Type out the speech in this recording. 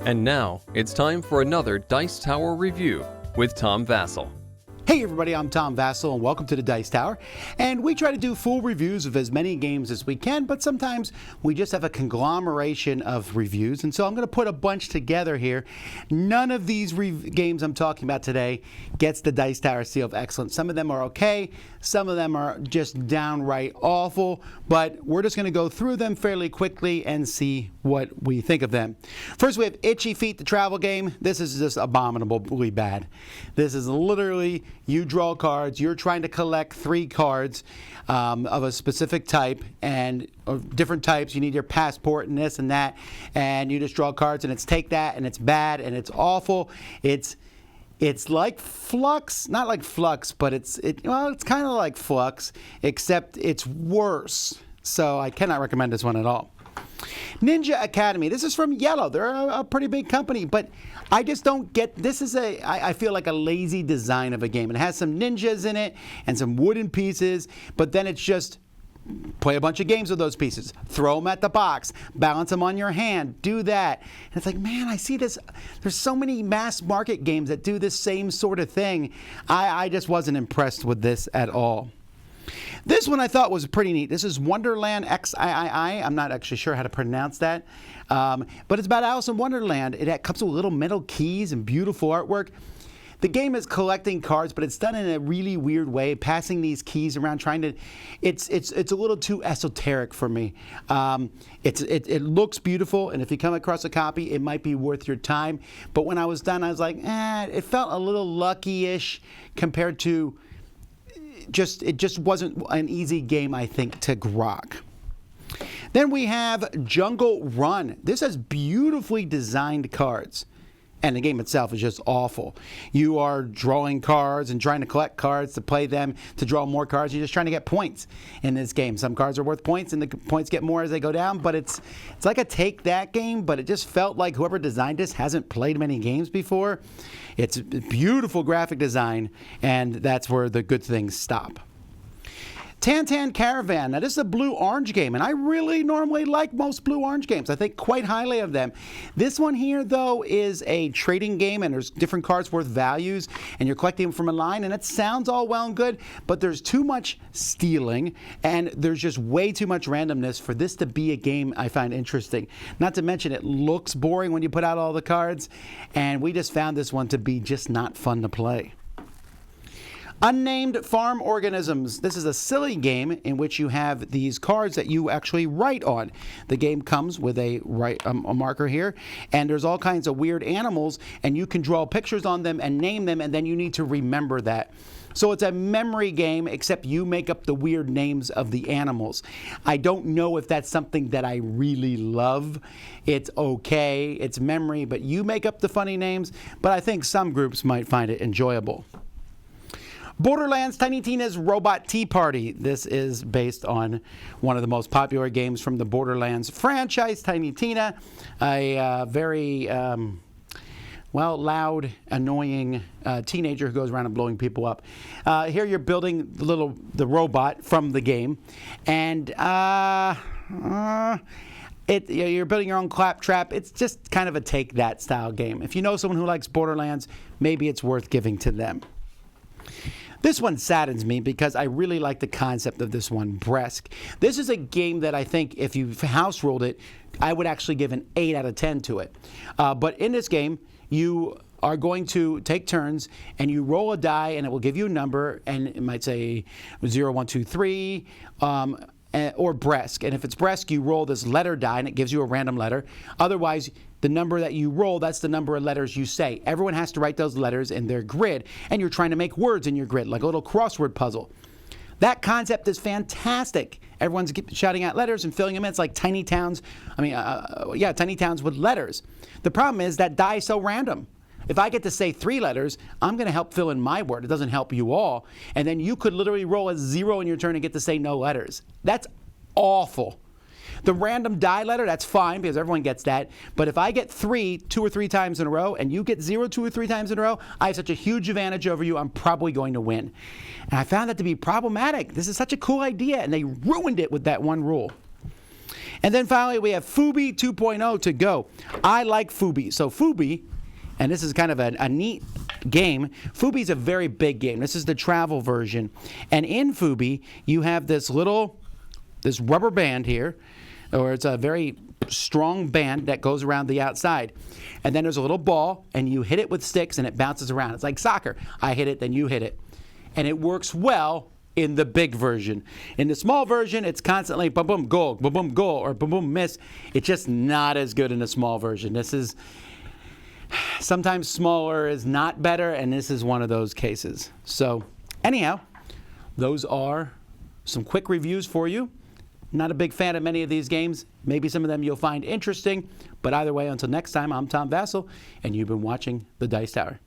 And now, it's time for another Dice Tower review with Tom Vasel. Hey everybody, I'm Tom Vasel and welcome to the Dice Tower. And we try to do full reviews of as many games as we can, but sometimes we just have a conglomeration of reviews. And so I'm going to put a bunch together here. None of these games I'm talking about today gets the Dice Tower seal of excellence. Some of them are okay, some of them are just downright awful, but we're just going to go through them fairly quickly and see what we think of them. First we have Itchy Feet, the travel game. This is just abominably bad. This is literally, you draw cards, you're trying to collect 3 cards of a specific type, and of different types. You need your passport and this and that, and you just draw cards, and it's take that, and it's bad, and it's awful. It's like Flux, not like Flux, but it's kind of like Flux, except it's worse. So I cannot recommend this one at all. Ninja Academy. This is from Yellow. They're a pretty big company, but I just don't get, this is I feel like a lazy design of a game. It has some ninjas in it and some wooden pieces, but then it's just play a bunch of games with those pieces. Throw them at the box. Balance them on your hand. Do that. And it's like, man, I see this. There's so many mass market games that do this same sort of thing. I just wasn't impressed with this at all. This one I thought was pretty neat. This is Wonderland Xiii. I'm not actually sure how to pronounce that. But it's about Alice in Wonderland. It comes with little metal keys and beautiful artwork. The game is collecting cards, but it's done in a really weird way, passing these keys around, trying to. It's a little too esoteric for me. It looks beautiful, and if you come across a copy, it might be worth your time. But when I was done, I was like, it felt a little lucky-ish compared to. It just wasn't an easy game, I think, to grok. Then we have Jungle Run. This has beautifully designed cards, and the game itself is just awful. You are drawing cards and trying to collect cards to play them, to draw more cards. You're just trying to get points in this game. Some cards are worth points, and the points get more as they go down, but it's like a take that game, but it just felt like whoever designed this hasn't played many games before. It's beautiful graphic design, and that's where the good things stop. Caravan. Now, this is a blue-orange game, and I really normally like most blue-orange games. I think quite highly of them. This one here, though, is a trading game, and there's different cards worth values, and you're collecting them from a line, and it sounds all well and good, but there's too much stealing, and there's just way too much randomness for this to be a game I find interesting. Not to mention, it looks boring when you put out all the cards, and we just found this one to be just not fun to play. Unnamed Farm Organisms. This is a silly game in which you have these cards that you actually write on. The game comes with a marker here, and there's all kinds of weird animals, and you can draw pictures on them and name them, and then you need to remember that. So it's a memory game, except you make up the weird names of the animals. I don't know if that's something that I really love. It's okay, it's memory, but you make up the funny names, but I think some groups might find it enjoyable. Borderlands Tiny Tina's Robot Tea Party. This is based on one of the most popular games from the Borderlands franchise, Tiny Tina, a very loud, annoying teenager who goes around and blowing people up. Here you're building the robot from the game, and you're building your own claptrap. It's just kind of a take that style game. If you know someone who likes Borderlands, maybe it's worth giving to them. This one saddens me because I really like the concept of this one, Bresk. This is a game that I think if you house ruled it, I would actually give an 8 out of 10 to it. But in this game, you are going to take turns and you roll a die and it will give you a number, and it might say 0, 1, 2, 3, or Bresk. And if it's Bresk, you roll this letter die and it gives you a random letter. Otherwise, the number that you roll, that's the number of letters you say. Everyone has to write those letters in their grid, and you're trying to make words in your grid, like a little crossword puzzle. That concept is fantastic. Everyone's shouting out letters and filling them in. It's like tiny towns. Tiny towns with letters. The problem is that die is so random. If I get to say 3 letters, I'm going to help fill in my word. It doesn't help you all. And then you could literally roll a 0 in your turn and get to say no letters. That's awful. The random die letter, that's fine because everyone gets that. But if I get 3 2 or 3 times in a row and you get 0 2 or 3 times in a row, I have such a huge advantage over you, I'm probably going to win. And I found that to be problematic. This is such a cool idea, and they ruined it with that one rule. And then finally, we have FuBi 2.0 to go. I like FuBi. So FuBi, and this is kind of a neat game. FuBi is a very big game. This is the travel version. And in FuBi, you have this rubber band here, or it's a very strong band that goes around the outside. And then there's a little ball, and you hit it with sticks, and it bounces around. It's like soccer. I hit it, then you hit it. And it works well in the big version. In the small version, it's constantly boom, boom, goal, or boom, boom, miss. It's just not as good in the small version. This is, sometimes smaller is not better, and this is one of those cases. So anyhow, those are some quick reviews for you. Not a big fan of many of these games. Maybe some of them you'll find interesting. But either way, until next time, I'm Tom Vasel, and you've been watching The Dice Tower.